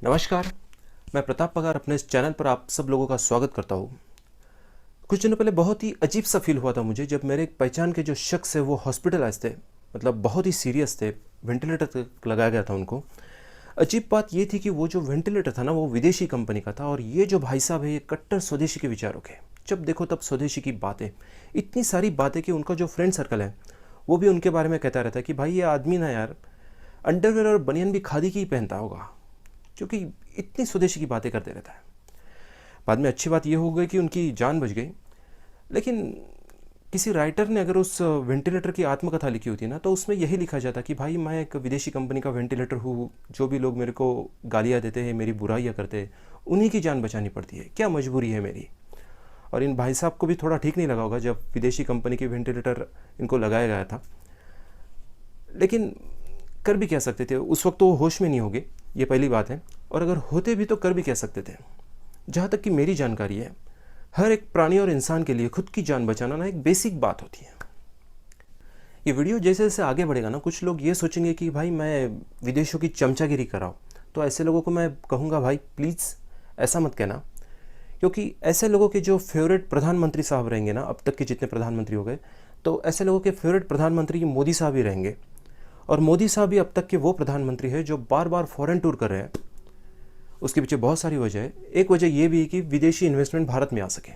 नमस्कार। मैं प्रताप पगार अपने इस चैनल पर आप सब लोगों का स्वागत करता हूँ। कुछ दिनों पहले बहुत ही अजीब सा फील हुआ था मुझे जब मेरे एक पहचान के जो शख्स है वो हॉस्पिटलाइज थे। मतलब बहुत ही सीरियस थे, वेंटिलेटर तक लगाया गया था उनको। अजीब बात ये थी कि वो जो वेंटिलेटर था ना वो विदेशी कंपनी का था और ये जो भाई साहब है ये कट्टर स्वदेशी के विचारों के। जब देखो तब स्वदेशी की बातें, इतनी सारी बातें कि उनका जो फ्रेंड सर्कल है वो भी उनके बारे में कहता रहता है कि भाई ये आदमी ना यार अंडरवेयर और बनियान भी खादी की ही पहनता होगा, क्योंकि इतनी स्वदेशी की बातें करते रहता है। बाद में अच्छी बात यह हो गई कि उनकी जान बच गई। लेकिन किसी राइटर ने अगर उस वेंटिलेटर की आत्मकथा लिखी होती ना तो उसमें यही लिखा जाता कि भाई मैं एक विदेशी कंपनी का वेंटिलेटर हूँ, जो भी लोग मेरे को गालियाँ देते हैं, मेरी बुराइयाँ करते हैं, उन्हीं की जान बचानी पड़ती है, क्या मजबूरी है मेरी। और इन भाई साहब को भी थोड़ा ठीक नहीं लगा होगा जब विदेशी कंपनी के वेंटिलेटर इनको लगाया गया था। लेकिन कर भी क्या सकते थे, उस वक्त तो वो होश में नहीं होंगे, ये पहली बात है। और अगर होते भी तो कर भी क्या सकते थे। जहाँ तक कि मेरी जानकारी है, हर एक प्राणी और इंसान के लिए खुद की जान बचाना ना एक बेसिक बात होती है। ये वीडियो जैसे जैसे आगे बढ़ेगा ना, कुछ लोग ये सोचेंगे कि भाई मैं विदेशों की चमचागिरी कर रहा हूँ। तो ऐसे लोगों को मैं कहूँगा भाई प्लीज़ ऐसा मत कहना, क्योंकि ऐसे लोगों के जो फेवरेट प्रधानमंत्री साहब रहेंगे ना, अब तक के जितने प्रधानमंत्री हो गए, तो ऐसे लोगों के फेवरेट प्रधानमंत्री मोदी साहब ही रहेंगे। और मोदी साहब भी अब तक के वो प्रधानमंत्री है जो बार बार फॉरेन टूर कर रहे हैं। उसके पीछे बहुत सारी वजह है। एक वजह यह भी है कि विदेशी इन्वेस्टमेंट भारत में आ सके।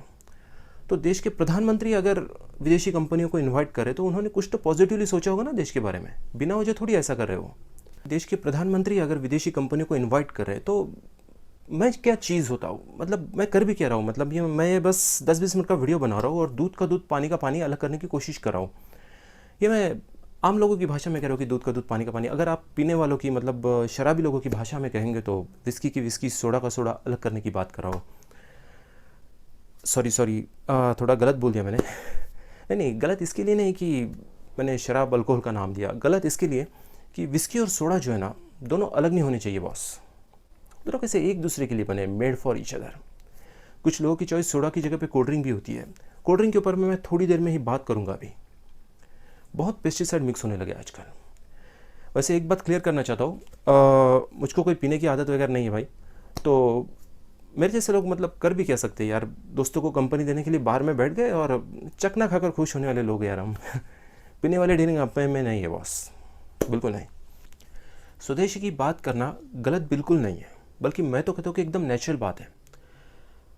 तो देश के प्रधानमंत्री अगर विदेशी कंपनियों को इन्वाइट करे तो उन्होंने कुछ तो पॉजिटिवली सोचा होगा ना देश के बारे में, बिना वजह थोड़ी ऐसा कर रहे हो। देश के प्रधानमंत्री अगर विदेशी कंपनियों को इन्वाइट कर रहे तो मैं क्या चीज़ होता हूँ, मतलब मैं कर भी क्या रहा हूँ। मतलब ये मैं बस 10-20 मिनट का वीडियो बना रहा हूँ और दूध का दूध पानी का पानी अलग करने की कोशिश कर रहा हूँ। ये मैं आम लोगों की भाषा में कह रहा हूँ कि दूध का दूध पानी का पानी। अगर आप पीने वालों की, मतलब शराबी लोगों की भाषा में कहेंगे तो विस्की की विस्की, सोडा का सोडा अलग करने की बात कर रहा हूँ। सॉरी, थोड़ा गलत बोल दिया मैंने। नहीं, गलत इसके लिए नहीं कि मैंने शराब अल्कोहल का नाम दिया, गलत इसके लिए कि विस्की और सोडा जो है ना, दोनों अलग नहीं होने चाहिए बॉस। दोनों कैसे एक दूसरे के लिए बने, मेड फॉर ईच अदर। कुछ लोगों की चॉइस सोडा की जगह पे कोल्ड ड्रिंक भी होती है। कोल्ड ड्रिंक के ऊपर मैं थोड़ी देर में ही बात करूँगा। अभी बहुत पेस्टिसाइड मिक्स होने लगे आजकल। वैसे एक बात क्लियर करना चाहता हूँ, मुझको कोई पीने की आदत वगैरह नहीं है भाई। तो मेरे जैसे लोग मतलब कर भी क्या सकते हैं यार, दोस्तों को कंपनी देने के लिए बाहर में बैठ गए और चकना खाकर खुश होने वाले लोग यार हम। पीने वाले डीलिंग आप में नहीं है बॉस, बिल्कुल नहीं। स्वदेशी की बात करना गलत बिल्कुल नहीं है, बल्कि मैं तो कहता हूँ कि एकदम नेचुरल बात है।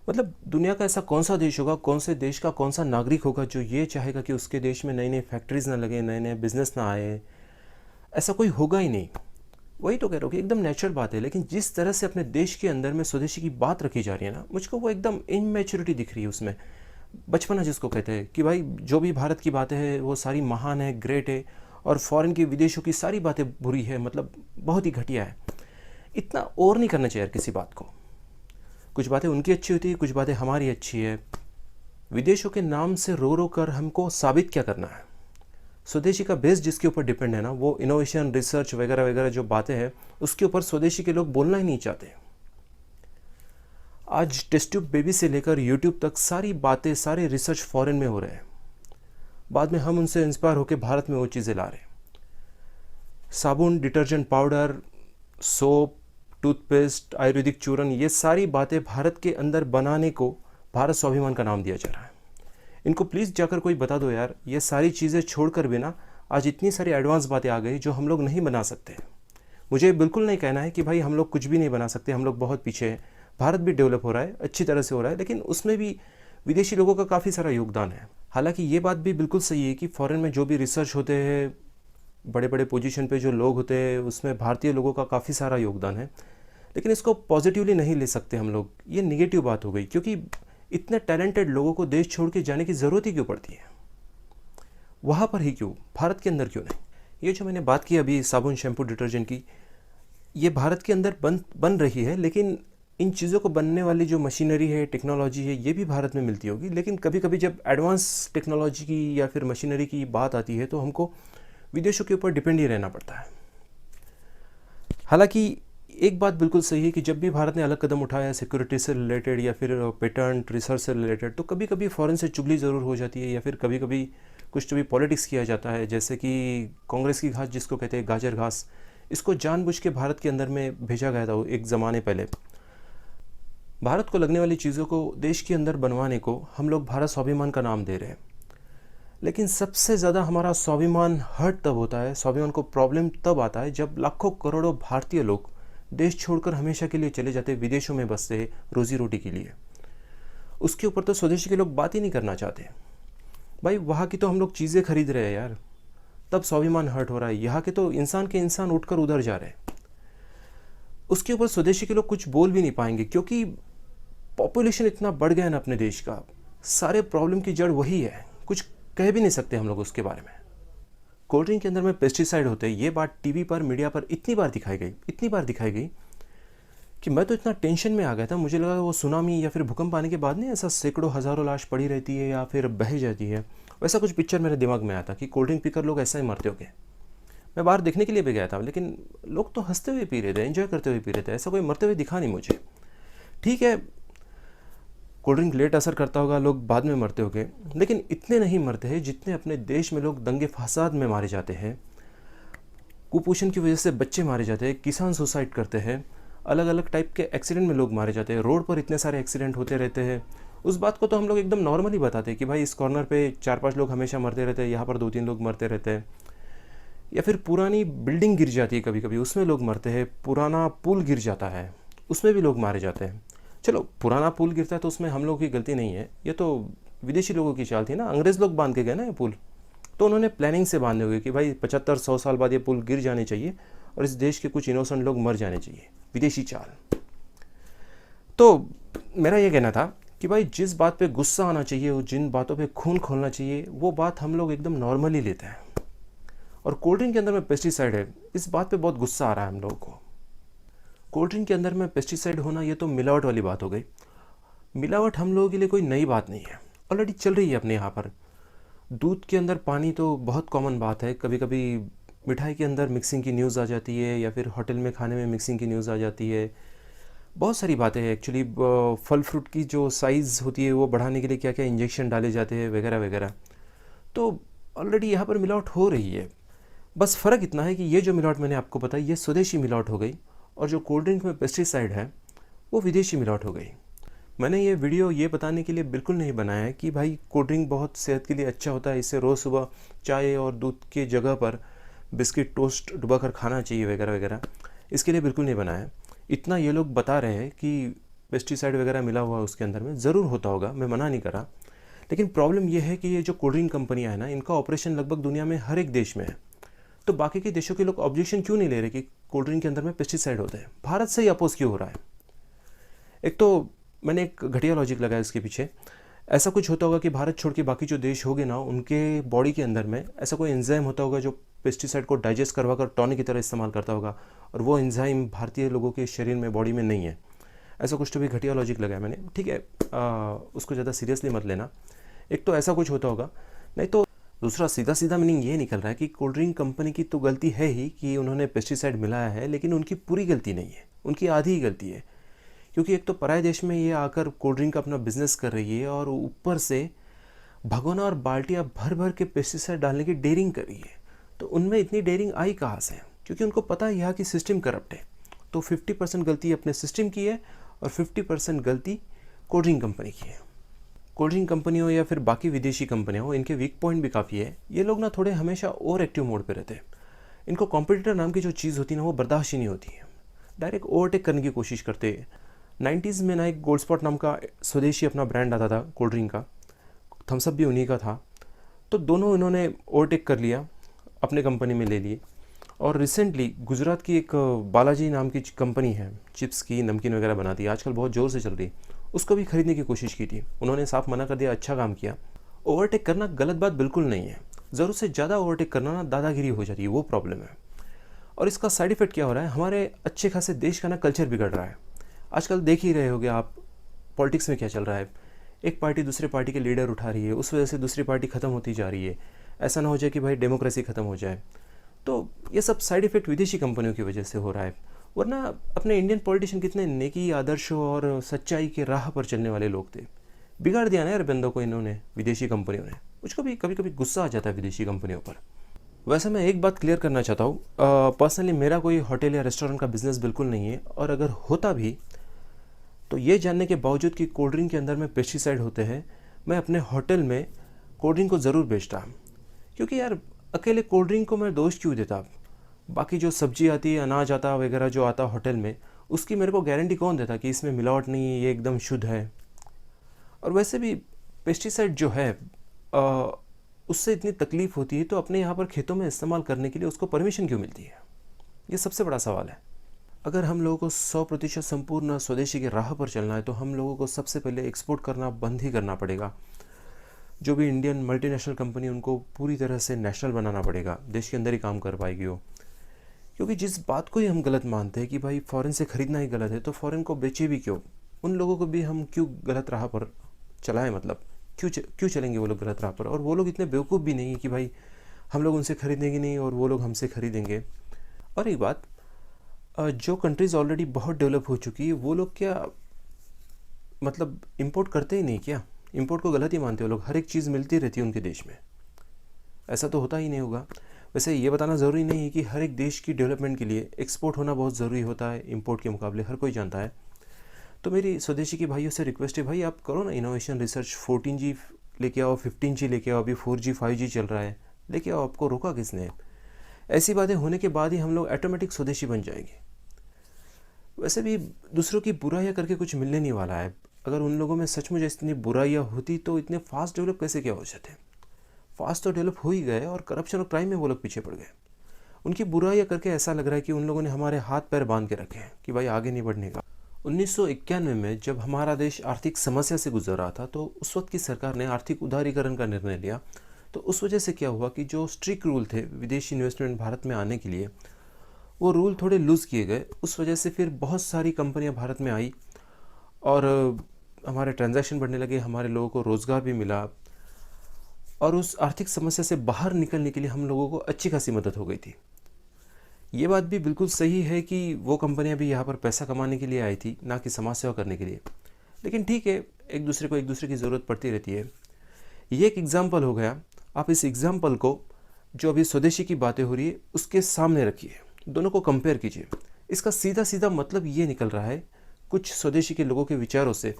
मतलब दुनिया का ऐसा कौन सा देश होगा, कौन से देश का कौन सा नागरिक होगा जो ये चाहेगा कि उसके देश में नई नई फैक्ट्रीज ना लगे, नए नए बिजनेस ना आए। ऐसा कोई होगा ही नहीं। वही तो कह रहा हूँ कि एकदम नेचुरल बात है। लेकिन जिस तरह से अपने देश के अंदर में स्वदेशी की बात रखी जा रही है ना, मुझको वो एकदम इनमेच्योरिटी दिख रही है उसमें। बचपना जिसको कहते हैं कि भाई जो भी भारत की बातें हैं वो सारी महान है, ग्रेट है, और फॉरेन की, विदेशों की सारी बातें बुरी है, मतलब बहुत ही घटिया है। इतना और नहीं करना चाहिए यार किसी बात को। कुछ बातें उनकी अच्छी होती है, कुछ बातें हमारी अच्छी है। विदेशों के नाम से रो रो कर हमको साबित क्या करना है। स्वदेशी का बेस जिसके ऊपर डिपेंड है ना, वो इनोवेशन, रिसर्च वगैरह वगैरह जो बातें हैं, उसके ऊपर स्वदेशी के लोग बोलना ही नहीं चाहते। आज टेस्ट ट्यूब बेबी से लेकर यूट्यूब तक सारी बातें, सारे रिसर्च फॉरेन में हो रहे हैं। बाद में हम उनसे इंस्पायर होकर भारत में वो चीज़ें ला रहे हैं। साबुन, detergent powder, soap, toothpaste, Ayurvedic चूर्ण, ये सारी बातें भारत के अंदर बनाने को भारत स्वाभिमान का नाम दिया जा रहा है। इनको प्लीज़ जाकर कोई बता दो यार, ये सारी चीज़ें छोड़कर भी ना आज इतनी सारी एडवांस बातें आ गई जो हम लोग नहीं बना सकते। मुझे बिल्कुल नहीं कहना है कि भाई हम लोग कुछ भी नहीं बना सकते, हम लोग बहुत पीछे हैं। भारत भी डेवलप हो रहा है, अच्छी तरह से हो रहा है, लेकिन उसमें भी विदेशी लोगों का काफ़ी सारा योगदान है। हालांकि ये बात भी बिल्कुल सही है कि फॉरेन में जो भी रिसर्च होते हैं, बड़े बड़े पोजीशन पे जो लोग होते हैं, उसमें भारतीय लोगों का काफ़ी सारा योगदान है। लेकिन इसको पॉजिटिवली नहीं ले सकते हम लोग, ये निगेटिव बात हो गई, क्योंकि इतने टैलेंटेड लोगों को देश छोड़ के जाने की ज़रूरत ही क्यों पड़ती है। वहाँ पर ही क्यों, भारत के अंदर क्यों नहीं। ये जो मैंने बात की अभी साबुन, शैम्पू, डिटर्जेंट की, ये भारत के अंदर बन रही है, लेकिन इन चीज़ों को बनने वाली जो मशीनरी है, टेक्नोलॉजी है, ये भी भारत में मिलती होगी। लेकिन कभी कभी जब एडवांस टेक्नोलॉजी की या फिर मशीनरी की बात आती है तो हमको विदेशों के ऊपर डिपेंड ही रहना पड़ता है। हालांकि एक बात बिल्कुल सही है कि जब भी भारत ने अलग कदम उठाया सिक्योरिटी से रिलेटेड या फिर पेटेंट रिसर्च से रिलेटेड, तो कभी कभी फ़ॉरेन से चुगली ज़रूर हो जाती है, या फिर कभी कभी कुछ तो भी पॉलिटिक्स किया जाता है। जैसे कि कांग्रेस की घास जिसको कहते हैं, गाजर घास, इसको जानबूझ के भारत के अंदर में भेजा गया था एक ज़माने पहले। भारत को लगने वाली चीज़ों को देश के अंदर बनवाने को हम लोग भारत स्वाभिमान का नाम दे रहे हैं। लेकिन सबसे ज़्यादा हमारा स्वाभिमान हर्ट तब होता है, स्वाभिमान को प्रॉब्लम तब आता है जब लाखों करोड़ों भारतीय लोग देश छोड़कर हमेशा के लिए चले जाते, विदेशों में बसते हैं रोजी रोटी के लिए। उसके ऊपर तो स्वदेशी के लोग बात ही नहीं करना चाहते। भाई वहाँ की तो हम लोग चीज़ें खरीद रहे हैं यार, तब स्वाभिमान हर्ट हो रहा है। यहाँ के तो इंसान उठकर उधर जा रहे हैं। उसके ऊपर स्वदेशी के लोग कुछ बोल भी नहीं पाएंगे क्योंकि पॉपुलेशन इतना बढ़ गया है ना अपने देश का। सारे प्रॉब्लम की जड़ वही है, कुछ कह भी नहीं सकते हम लोग उसके बारे में। कोल्ड ड्रिंक के अंदर में पेस्टिसाइड होते हैं, ये बात टीवी पर, मीडिया पर इतनी बार दिखाई गई कि मैं तो इतना टेंशन में आ गया था। मुझे लगा वो सुनामी या फिर भूकंप आने के बाद नहीं ऐसा सैकड़ों हज़ारों लाश पड़ी रहती है या फिर बह जाती है, वैसा कुछ पिक्चर मेरे दिमाग में आया था कि कोल्ड ड्रिंक पीकर लोग ऐसा ही मरते होंगे। मैं बाहर देखने के लिए भी गया था, लेकिन लोग तो हंसते हुए पी रहे थे, एंजॉय करते हुए पी रहे थे, ऐसा कोई मरते हुए दिखा नहीं मुझे। ठीक है, कोल्ड ड्रिंक लेट असर करता होगा, लोग बाद में मरते होंगे, लेकिन इतने नहीं मरते हैं जितने अपने देश में लोग दंगे फसाद में मारे जाते हैं, कुपोषण की वजह से बच्चे मारे जाते हैं, किसान सुसाइड करते हैं, अलग अलग टाइप के एक्सीडेंट में लोग मारे जाते हैं, रोड पर इतने सारे एक्सीडेंट होते रहते हैं। उस बात को तो हम लोग एकदम नॉर्मली बताते हैं कि भाई इस कॉर्नर पे 4-5 लोग हमेशा मरते रहते हैं, यहाँ पर 2-3 लोग मरते रहते हैं। या फिर पुरानी बिल्डिंग गिर जाती है कभी कभी, उसमें लोग मरते हैं। पुराना पुल गिर जाता है, उसमें भी लोग मारे जाते हैं। चलो पुराना पुल गिरता है तो उसमें हम लोगों की गलती नहीं है, ये तो विदेशी लोगों की चाल थी ना। अंग्रेज़ लोग बांध के गए ना ये पुल, तो उन्होंने प्लानिंग से बांधे हुए कि भाई 75-100 साल बाद ये पुल गिर जाने चाहिए और इस देश के कुछ इनोसेंट लोग मर जाने चाहिए। विदेशी चाल। तो मेरा ये कहना था कि भाई जिस बात पे गुस्सा आना चाहिए, वो जिन बातों पे खून खोलना चाहिए, वो बात हम लोग एकदम नॉर्मली लेते हैं। और कोल्ड ड्रिंक के अंदर में पेस्टिसाइड है, इस बात पे बहुत गुस्सा आ रहा है हम लोगों को। कोल्ड ड्रिंक के अंदर में पेस्टिसाइड होना, ये तो मिलावट वाली बात हो गई। मिलावट हम लोगों के लिए कोई नई बात नहीं है, ऑलरेडी चल रही है अपने यहाँ पर। दूध के अंदर पानी तो बहुत कॉमन बात है। कभी कभी मिठाई के अंदर मिक्सिंग की न्यूज़ आ जाती है, या फिर होटल में खाने में मिक्सिंग की न्यूज़ आ जाती है। बहुत सारी बातें हैं एक्चुअली। फल फ्रूट की जो साइज़ होती है वो बढ़ाने के लिए क्या क्या इंजेक्शन डाले जाते हैं वगैरह वगैरह। तो ऑलरेडी यहाँ पर मिलावट हो रही है। बस फ़र्क इतना है कि ये जो मिलावट मैंने आपको बताई, ये स्वदेशी मिलावट हो गई, और जो कोल्ड ड्रिंक में पेस्टिसाइड है वो विदेशी मिलावट हो गई। मैंने ये वीडियो ये बताने के लिए बिल्कुल नहीं बनाया है कि भाई कोल्ड ड्रिंक बहुत सेहत के लिए अच्छा होता है, इससे रोज़ सुबह चाय और दूध के जगह पर बिस्किट टोस्ट डुबा कर खाना चाहिए वगैरह वगैरह, इसके लिए बिल्कुल नहीं बनाया है। इतना ये लोग बता रहे हैं कि पेस्टिसाइड वगैरह मिला हुआ उसके अंदर में, ज़रूर होता होगा, मैं मना नहीं कर रहा। लेकिन प्रॉब्लम ये है कि ये जो कोल्ड ड्रिंक कंपनियाँ हैं ना, इनका ऑपरेशन लगभग दुनिया में हर एक देश में है। तो बाकी के देशों के लोग ऑब्जेक्शन क्यों नहीं ले रहे कि कोल्ड ड्रिंक के अंदर में पेस्टिसाइड होते हैं? भारत से ही अपोज क्यों हो रहा है? एक तो मैंने एक घटिया लॉजिक लगाया इसके पीछे। ऐसा कुछ होता होगा कि भारत छोड़ के बाकी जो देश होंगे ना, उनके बॉडी के अंदर में ऐसा कोई एंजाइम होता होगा जो पेस्टिसाइड को डाइजेस्ट करवा कर टॉनिक की तरह इस्तेमाल करता होगा, और वो एंजाइम भारतीय लोगों के शरीर में, बॉडी में नहीं है। ऐसा कुछ तो भी घटिया लॉजिक लगाया मैंने। ठीक है, उसको ज़्यादा सीरियसली मत लेना। एक तो ऐसा कुछ होता होगा, नहीं तो दूसरा सीधा सीधा मीनिंग ये निकल रहा है कि कोल्ड ड्रिंक कंपनी की तो गलती है ही कि उन्होंने पेस्टिसाइड मिलाया है, लेकिन उनकी पूरी गलती नहीं है, उनकी आधी ही गलती है। क्योंकि एक तो पराये देश में ये आकर कोल्ड ड्रिंक का अपना बिजनेस कर रही है, और ऊपर से भगोना और बाल्टियाँ भर भर के पेस्टिसाइड डालने की डेयरिंग कर रही है। तो उनमें इतनी डेयरिंग आई कहाँ से? क्योंकि उनको पता है यहाँ की सिस्टम करप्ट है। तो 50% गलती अपने सिस्टम की है और 50% गलती कोल्ड ड्रिंक कंपनी की है। कोल्ड ड्रिंक कंपनियों या फिर बाकी विदेशी कंपनियाँ हो, इनके वीक पॉइंट भी काफ़ी है। ये लोग ना थोड़े हमेशा ओवर एक्टिव मोड पे रहते हैं। इनको कॉम्पिटिटर नाम की जो चीज़ होती है ना, वो बर्दाश्त ही नहीं होती है, डायरेक्ट ओवरटेक करने की कोशिश करते हैं। 90s में ना एक गोल्ड स्पॉट नाम का स्वदेशी अपना ब्रांड आता था कोल्ड ड्रिंक का, थम्सअप भी उन्हीं का था। तो दोनों इन्होंने ओवरटेक कर लिया, अपने कंपनी में ले लिए। और रिसेंटली गुजरात की एक बालाजी नाम की कंपनी है, चिप्स की, नमकीन वगैरह बनाती है, आजकल बहुत ज़ोर से चल रही, उसको भी खरीदने की कोशिश की थी। उन्होंने साफ मना कर दिया, अच्छा काम किया। ओवरटेक करना गलत बात बिल्कुल नहीं है, ज़रूरत से ज़्यादा ओवरटेक करना ना दादागिरी हो जाती है, वो प्रॉब्लम है। और इसका साइड इफ़ेक्ट क्या हो रहा है? हमारे अच्छे खासे देश का ना कल्चर बिगड़ रहा है। आजकल देख ही रहे होगे आप, पॉलिटिक्स में क्या चल रहा है। एक पार्टी दूसरे पार्टी के लीडर उठा रही है, उस वजह से दूसरी पार्टी ख़त्म होती जा रही है। ऐसा ना हो जाए कि भाई डेमोक्रेसी ख़त्म हो जाए। तो ये सब साइड इफ़ेक्ट विदेशी कंपनियों की वजह से हो रहा है। वरना अपने इंडियन पॉलिटिशियन कितने नेकी, आदर्श और सच्चाई के राह पर चलने वाले लोग थे। बिगाड़ दिया ना यार बंदों को इन्होंने, विदेशी कंपनियों ने। मुझको भी कभी कभी गुस्सा आ जाता है विदेशी कंपनियों पर। वैसे मैं एक बात क्लियर करना चाहता हूँ, पर्सनली मेरा कोई होटल या रेस्टोरेंट का बिज़नेस बिल्कुल नहीं है, और अगर होता भी तो ये जानने के बावजूद कि कोल्ड ड्रिंक के अंदर में पेस्टिसाइड होते हैं, मैं अपने होटल में कोल्ड ड्रिंक को ज़रूर बेचता। क्योंकि यार अकेले कोल्ड ड्रिंक को मैं दोष क्यों देता? बाकी जो सब्जी आती है, अनाज आता वगैरह जो आता होटल में, उसकी मेरे को गारंटी कौन देता कि इसमें मिलावट नहीं है, ये एकदम शुद्ध है। और वैसे भी पेस्टिसाइड जो है उससे इतनी तकलीफ़ होती है, तो अपने यहाँ पर खेतों में इस्तेमाल करने के लिए उसको परमिशन क्यों मिलती है? ये सबसे बड़ा सवाल है। अगर हम लोगों को 100% संपूर्ण स्वदेशी की राह पर चलना है, तो हम लोगों को सबसे पहले एक्सपोर्ट करना बंद ही करना पड़ेगा। जो भी इंडियन मल्टीनेशनल कंपनी, उनको पूरी तरह से नेशनल बनाना पड़ेगा, देश के अंदर ही काम कर पाएगी वो। क्योंकि जिस बात को ही हम गलत मानते हैं कि भाई फ़ॉरेन से ख़रीदना ही गलत है, तो फ़ॉरेन को बेचे भी क्यों? उन लोगों को भी हम क्यों गलत राह पर चलाएं? मतलब क्यों चलेंगे वो लोग गलत राह पर? और वो लोग इतने बेवकूफ़ भी नहीं कि भाई हम लोग उनसे ख़रीदेंगे नहीं और वो लोग हमसे ख़रीदेंगे। और एक बात, जो कंट्रीज़ ऑलरेडी बहुत डेवलप हो चुकी है, वो लोग क्या मतलब इंपोर्ट करते ही नहीं क्या? इंपोर्ट को गलत ही मानते हो लोग। हर एक चीज़ मिलती रहती है उनके देश में, ऐसा तो होता ही नहीं होगा। वैसे ये बताना ज़रूरी नहीं है कि हर एक देश की डेवलपमेंट के लिए एक्सपोर्ट होना बहुत ज़रूरी होता है इंपोर्ट के मुकाबले, हर कोई जानता है। तो मेरी स्वदेशी के भाइयों से रिक्वेस्ट है, भाई आप करो ना इनोवेशन रिसर्च, 14G लेके आओ, 15G लेके आओ, अभी 4G 5G चल रहा है, लेके आओ, आपको रोका किसने? ऐसी बातें होने के बाद ही हम लोग ऑटोमेटिक स्वदेशी बन जाएंगे। वैसे भी दूसरों की बुराइयाँ करके कुछ मिलने नहीं वाला है। अगर उन लोगों में सचमुच इतनी बुराइयाँ होती तो इतने फास्ट डेवलप कैसे क्या हो जाते? फास्ट तो डेवलप हो ही गए, और करप्शन और क्राइम में वो लोग पीछे पड़ गए। उनकी बुराइयाँ करके ऐसा लग रहा है कि उन लोगों ने हमारे हाथ पैर बांध के रखे हैं कि भाई आगे नहीं बढ़ने का। 1991 में जब हमारा देश आर्थिक समस्या से गुजर रहा था, तो उस वक्त की सरकार ने आर्थिक उदारीकरण का निर्णय लिया। तो उस वजह से क्या हुआ कि जो स्ट्रिक्ट रूल थे विदेशी इन्वेस्टमेंट भारत में आने के लिए, वो रूल थोड़े लूज़ किए गए। उस वजह से फिर बहुत सारी कंपनियां भारत में आई, और हमारे ट्रांजैक्शन बढ़ने लगे, हमारे लोगों को रोज़गार भी मिला, और उस आर्थिक समस्या से बाहर निकलने के लिए हम लोगों को अच्छी खासी मदद हो गई थी। ये बात भी बिल्कुल सही है कि वो कंपनियां भी यहाँ पर पैसा कमाने के लिए आई थी, ना कि समाज सेवा करने के लिए। लेकिन ठीक है, एक दूसरे की ज़रूरत पड़ती रहती है। ये एक एग्ज़ाम्पल हो गया। आप इस एग्ज़ाम्पल को, जो अभी स्वदेशी की बातें हो रही है, उसके सामने रखिए, दोनों को कंपेयर कीजिए। इसका सीधा सीधा मतलब ये निकल रहा है कुछ स्वदेशी के लोगों के विचारों से,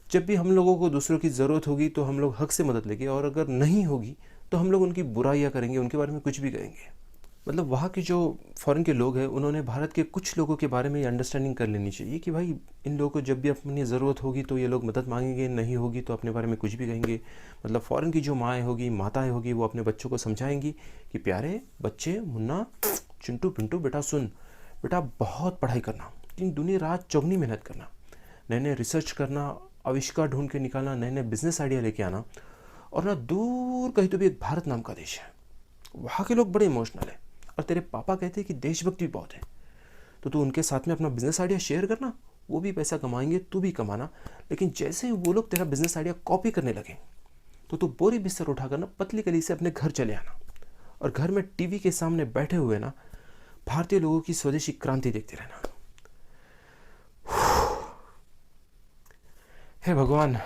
जब भी हम लोगों को दूसरों की ज़रूरत होगी तो हम लोग हक से मदद लेंगे, और अगर नहीं होगी तो हम लोग उनकी बुराइयाँ करेंगे, उनके बारे में कुछ भी कहेंगे। मतलब वहाँ के जो फॉरेन के लोग हैं, उन्होंने भारत के कुछ लोगों के बारे में ये अंडरस्टैंडिंग कर लेनी चाहिए कि भाई इन लोगों को जब भी अपनी ज़रूरत होगी तो ये लोग मदद मांगेंगे, नहीं होगी तो अपने बारे में कुछ भी कहेंगे। मतलब फ़ॉरेन की जो माएँ होगी, माताएँ होगी, वो अपने बच्चों को समझाएंगी कि प्यारे बच्चे, मुन्ना, चिंटू पिंटू, बेटा सुन, बेटा बहुत पढ़ाई करना, लेकिन दिन रात चौगनी मेहनत करना, नए नए रिसर्च करना, आविष्कार ढूंढ के निकालना, नए नए बिजनेस आइडिया लेके आना। और ना दूर कहीं तो भी एक भारत नाम का देश है, वहाँ के लोग बड़े इमोशनल है, और तेरे पापा कहते हैं कि देशभक्ति भी बहुत है, तो तू उनके साथ में अपना बिजनेस आइडिया शेयर करना, वो भी पैसा कमाएंगे, तू भी कमाना। लेकिन जैसे ही वो लोग तेरा बिजनेस आइडिया कॉपी करने लगे, तो तू बोरी बिस्तर उठा कर ना पतली गली से अपने घर चले आना, और घर में टीवी के सामने बैठे हुए ना भारतीय लोगों की स्वदेशी क्रांति देखते रहना। हे भगवान,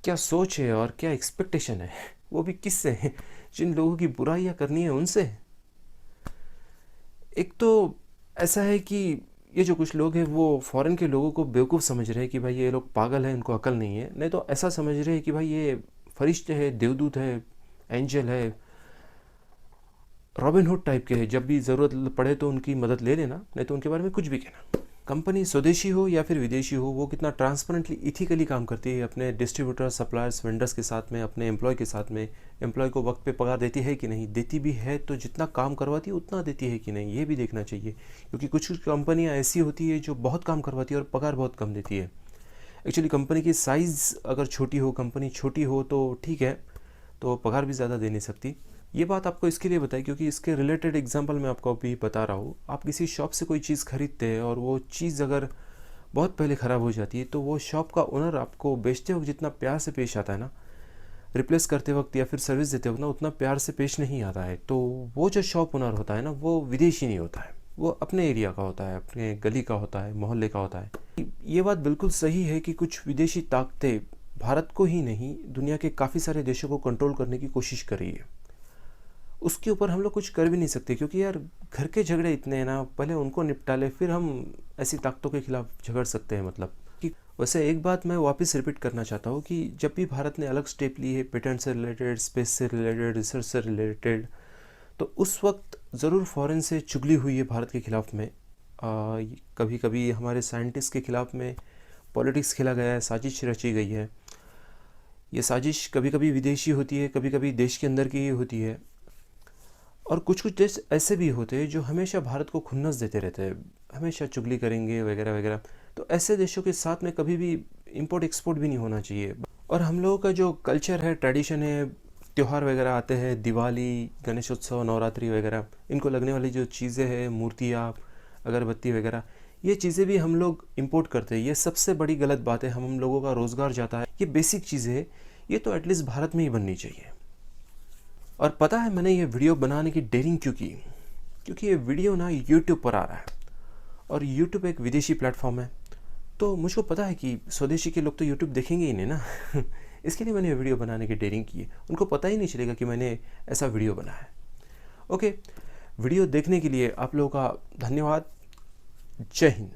क्या सोच है और क्या एक्सपेक्टेशन है, वो भी किससे? जिन लोगों की बुराइयां करनी है उनसे। एक तो ऐसा है कि ये जो कुछ लोग हैं वो फॉरेन के लोगों को बेवकूफ़ समझ रहे हैं कि भाई ये लोग पागल हैं, इनको अकल नहीं है। नहीं तो ऐसा समझ रहे हैं कि भाई ये फरिश्ते है, देवदूत है, एंजल है, रॉबिन हुड टाइप के हैं, जब भी ज़रूरत पड़े तो उनकी मदद ले लेना, नहीं तो उनके बारे में कुछ भी कहना। कंपनी स्वदेशी हो या फिर विदेशी हो, वो कितना ट्रांसपेरेंटली, इथिकली काम करती है अपने डिस्ट्रीब्यूटर, सप्लायर्स, वेंडर्स के साथ में, अपने एम्प्लॉय के साथ में। एम्प्लॉय को वक्त पे पगार देती है कि नहीं, देती भी है तो जितना काम करवाती है उतना देती है कि नहीं, ये भी देखना चाहिए। क्योंकि कुछ कंपनियाँ ऐसी होती है जो बहुत काम करवाती है और पगार बहुत कम देती है। एक्चुअली कंपनी की साइज़ अगर छोटी हो, कंपनी छोटी हो तो ठीक है, तो पगार भी ज़्यादा दे नहीं सकती। ये बात आपको इसके लिए बताई क्योंकि इसके रिलेटेड एग्जांपल मैं आपको अभी बता रहा हूँ। आप किसी शॉप से कोई चीज़ खरीदते हैं और वो चीज़ अगर बहुत पहले ख़राब हो जाती है, तो वो शॉप का ओनर आपको बेचते वक्त जितना प्यार से पेश आता है ना, रिप्लेस करते वक्त या फिर सर्विस देते वक्त ना, उतना प्यार से पेश नहीं आता है। तो वो जो शॉप ओनर होता है ना, वो विदेशी नहीं होता है, वो अपने एरिया का होता है, अपने गली का होता है, मोहल्ले का होता है। ये बात बिल्कुल सही है कि कुछ विदेशी ताकतें भारत को ही नहीं, दुनिया के काफ़ी सारे देशों को कंट्रोल करने की कोशिश कर रही है। उसके ऊपर हम लोग कुछ कर भी नहीं सकते, क्योंकि यार घर के झगड़े इतने हैं ना, पहले उनको निपटा ले फिर हम ऐसी ताकतों के खिलाफ झगड़ सकते हैं। मतलब कि वैसे एक बात मैं वापस रिपीट करना चाहता हूँ कि जब भी भारत ने अलग स्टेप ली है पेटेंट से रिलेटेड, स्पेस से रिलेटेड, रिसर्च से रिलेटेड, तो उस वक्त ज़रूर फॉरेन से चुगली हुई है भारत के ख़िलाफ़ में। कभी कभी हमारे साइंटिस्ट के ख़िलाफ़ में पॉलिटिक्स खेला गया है, साजिश रची गई है। ये साजिश कभी कभी विदेशी होती है, कभी कभी देश के अंदर की ही होती है, और कुछ कुछ देश ऐसे भी होते हैं जो हमेशा भारत को खुन्नस देते रहते हैं, हमेशा चुगली करेंगे वगैरह वगैरह। तो ऐसे देशों के साथ में कभी भी इंपोर्ट एक्सपोर्ट भी नहीं होना चाहिए। और हम लोगों का जो कल्चर है, ट्रेडिशन है, त्यौहार वगैरह आते हैं, दिवाली, गणेशोत्सव, नवरात्रि वगैरह, इनको लगने वाली जो चीज़ें हैं, मूर्तियाँ, अगरबत्ती वगैरह, ये चीज़ें भी हम लोग इंपोर्ट करते हैं। ये सबसे बड़ी गलत बात है। हम लोगों का रोज़गार जाता है। ये बेसिक चीज़ें हैं, ये तो एटलीस्ट भारत में ही बननी चाहिए। और पता है मैंने ये वीडियो बनाने की डेयरिंग क्यों की? क्योंकि ये वीडियो ना यूट्यूब पर आ रहा है, और यूट्यूब एक विदेशी प्लेटफॉर्म है, तो मुझको पता है कि स्वदेशी के लोग तो यूट्यूब देखेंगे ही नहीं ना। इसके लिए मैंने ये वीडियो बनाने की डेयरिंग की है। उनको पता ही नहीं चलेगा कि मैंने ऐसा वीडियो बनाया है। ओके, वीडियो देखने के लिए आप लोगों का धन्यवाद। जय हिंद।